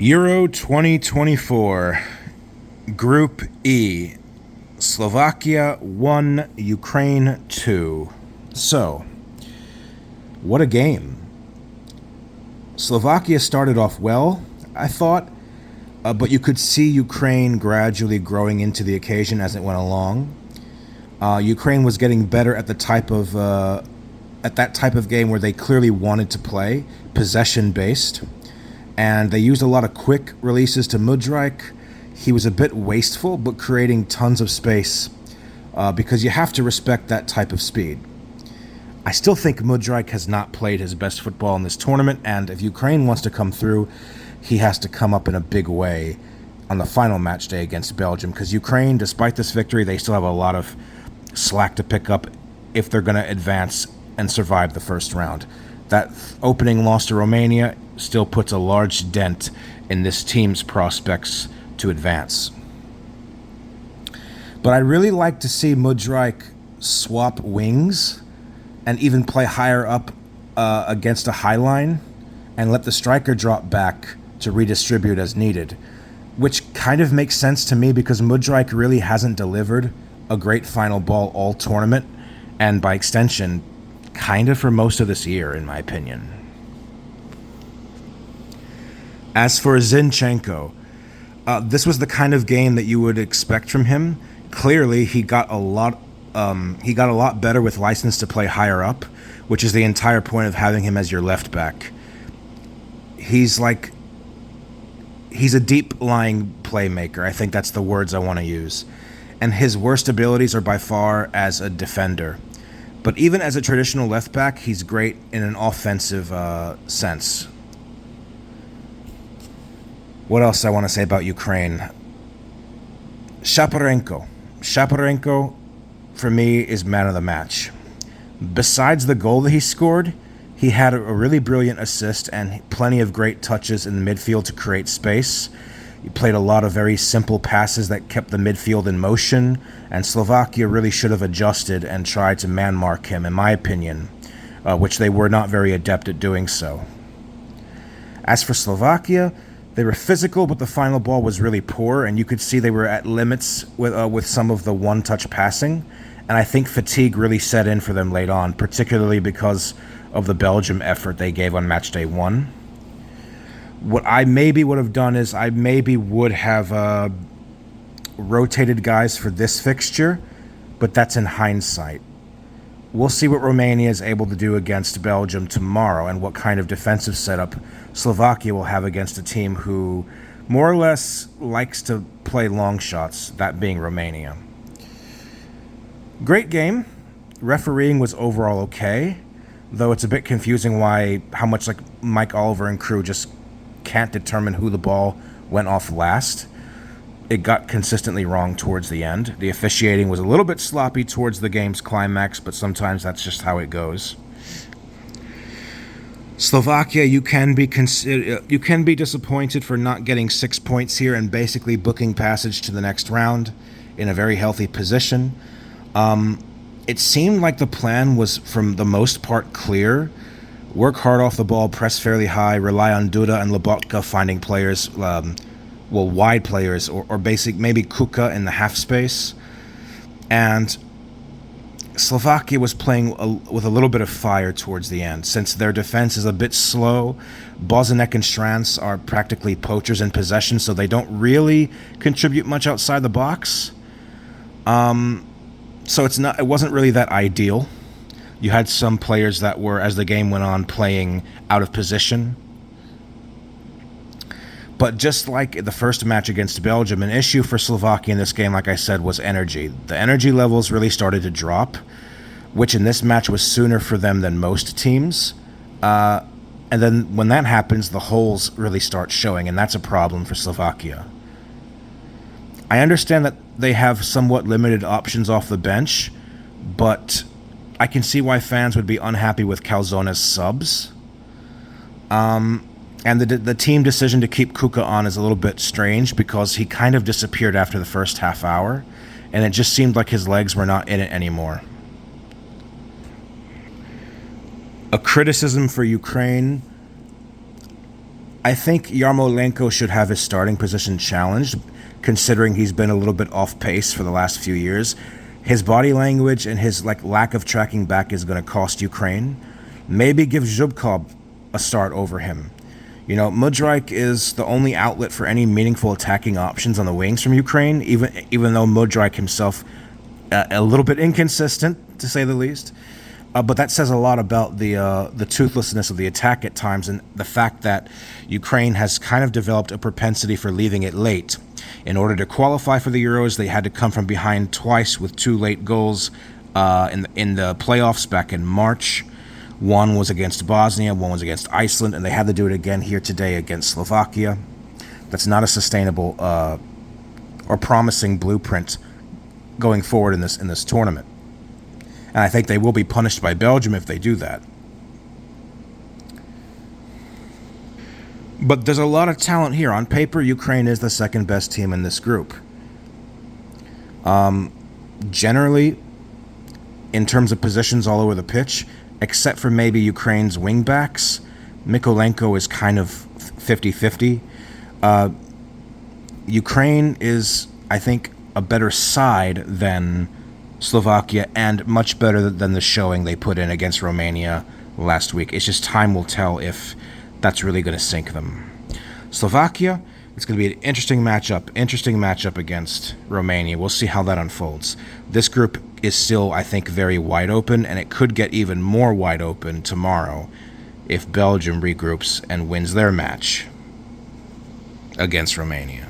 Euro 2024, Group E, Slovakia 1, Ukraine 2. So, what a game. Slovakia started off well, I thought, but you could see Ukraine gradually growing into the occasion as it went along. Ukraine was getting better at that type of game where they clearly wanted to play, possession-based. And they used a lot of quick releases to Mudryk. He was a bit wasteful, but creating tons of space because you have to respect that type of speed. I still think Mudryk has not played his best football in this tournament, and if Ukraine wants to come through, he has to come up in a big way on the final match day against Belgium, because Ukraine, despite this victory, they still have a lot of slack to pick up if they're going to advance and survive the first round. That opening loss to Romania still puts a large dent in this team's prospects to advance. But I'd really like to see Mudryk swap wings and even play higher up against a high line and let the striker drop back to redistribute as needed, which kind of makes sense to me because Mudryk really hasn't delivered a great final ball all tournament, and by extension, kind of for most of this year, in my opinion. As for Zinchenko, this was the kind of game that you would expect from him. Clearly, he got a lot better with license to play higher up, which is the entire point of having him as your left back. He's a deep-lying playmaker. I think that's the words I want to use. And his worst abilities are by far as a defender. But even as a traditional left back, he's great in an offensive sense. What else I want to say about Ukraine? Shaparenko. Shaparenko, for me, is man of the match. Besides the goal that he scored, he had a really brilliant assist and plenty of great touches in the midfield to create space. He played a lot of very simple passes that kept the midfield in motion, and Slovakia really should have adjusted and tried to man-mark him, in my opinion, which they were not very adept at doing so. As for Slovakia, they were physical, but the final ball was really poor, and you could see they were at limits with some of the one-touch passing, and I think fatigue really set in for them late on, particularly because of the Belgium effort they gave on match day 1. What I maybe would have done is I maybe would have rotated guys for this fixture, but that's in hindsight. We'll see what Romania is able to do against Belgium tomorrow and what kind of defensive setup Slovakia will have against a team who more or less likes to play long shots, that being Romania. Great game. Refereeing was overall okay, though it's a bit confusing how much Mike Oliver and crew just can't determine who the ball went off last. It got consistently wrong towards the end. The officiating was a little bit sloppy towards the game's climax, but sometimes that's just how it goes. Slovakia, you can be disappointed for not getting 6 points here and basically booking passage to the next round in a very healthy position. It seemed like the plan was, from the most part, clear. Work hard off the ball, press fairly high, rely on Duda and Lobotka finding players, wide players, or maybe Kuka in the half space. And Slovakia was playing with a little bit of fire towards the end. Since their defense is a bit slow, Bozanek and Schranz are practically poachers in possession, so they don't really contribute much outside the box. So it wasn't really that ideal. You had some players that were, as the game went on, playing out of position. But just like the first match against Belgium, an issue for Slovakia in this game, like I said, was energy. The energy levels really started to drop, which in this match was sooner for them than most teams. And then when that happens, the holes really start showing, and that's a problem for Slovakia. I understand that they have somewhat limited options off the bench, but I can see why fans would be unhappy with Calzone's subs. And the team decision to keep Kuka on is a little bit strange because he kind of disappeared after the first half hour, and it just seemed like his legs were not in it anymore. A criticism for Ukraine I think Yarmolenko should have his starting position challenged, considering he's been a little bit off pace for the last few years. His body language and his lack of tracking back is going to cost Ukraine. Maybe give Zhubkov a start over him. Mudryk is the only outlet for any meaningful attacking options on the wings from Ukraine, even though Mudryk himself a little bit inconsistent, to say the least. But that says a lot about the toothlessness of the attack at times, and the fact that Ukraine has kind of developed a propensity for leaving it late. In order to qualify for the Euros, they had to come from behind twice with 2 late goals in the playoffs back in March. One was against Bosnia, one was against Iceland, and they had to do it again here today against Slovakia. That's not a sustainable or promising blueprint going forward in this tournament. And I think they will be punished by Belgium if they do that. But there's a lot of talent here. On paper, Ukraine is the second best team in this group. Generally, in terms of positions all over the pitch, except for maybe Ukraine's wingbacks, Mykolenko is kind of 50-50. Ukraine is, I think, a better side than Slovakia and much better than the showing they put in against Romania last week. It's just time will tell if that's really going to sink them. Slovakia, it's going to be an interesting matchup against Romania. We'll see how that unfolds. This group is still, I think, very wide open, and it could get even more wide open tomorrow if Belgium regroups and wins their match against Romania.